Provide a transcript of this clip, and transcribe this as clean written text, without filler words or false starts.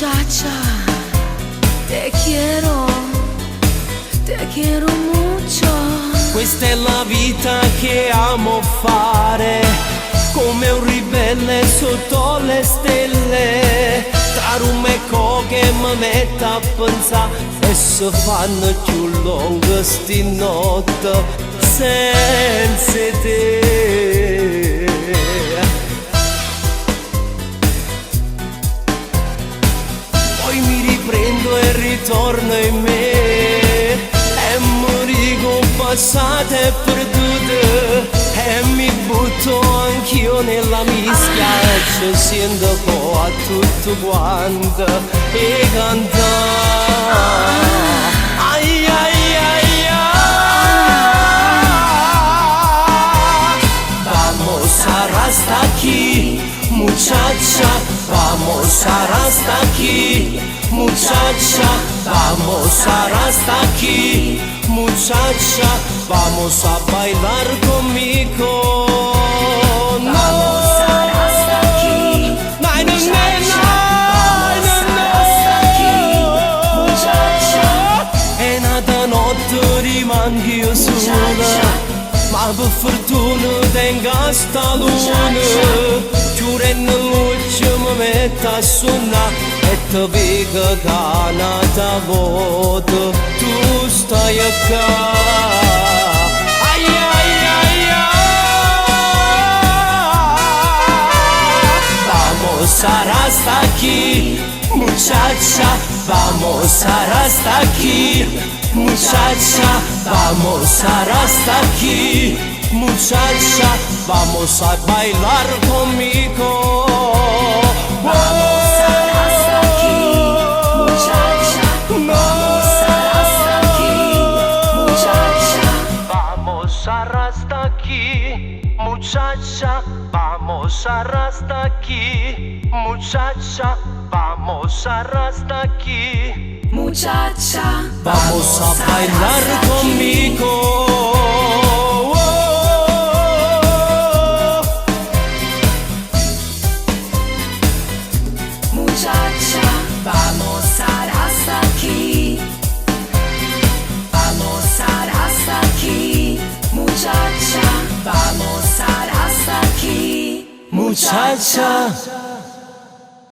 Muchacha, te quiero mucho. Questa è la vita che amo fare, come un ribelle sotto le stelle, tra rum e coca mi metto a pensare e si fanno più lunghe sti notte senza te. Poi mi riprendo e ritorno in me e mi dico passate perdute e mi butto anch'io nella mischia e ci sento po' a tutto quanto e cantare. Ai ai ai ai. Vamos hasta aquí, muchacha, vamos hasta aquí, muchacha, vamos hasta aquí, muchacha, vamos a bailar conmigo. Vamos hasta aquí, muchacha, vamos hasta aquí, muchacha. E nata notte rimango io sola, ma per fortuna tengo sta luna. Giuro nell'occhio mi metto a suonare e ti vedo che nata volta tu stai qua. Ai ai ai ai. Vamos hasta aquí, muchacha, vamos hasta aquí, muchacha, vamos hasta aquí, muchacha, vamos a bailar conmigo. Vamos hasta aquí, muchacha, vamos hasta aquí, muchacha. Vamos hasta aquí, muchacha, vamos hasta aquí, muchacha, vamos hasta aquí, Muchacha, vamos a bailar conmigo. muchacha, vamos hasta aquí, vamos hasta aquí, muchacha, vamos hasta aquí, Muchacha.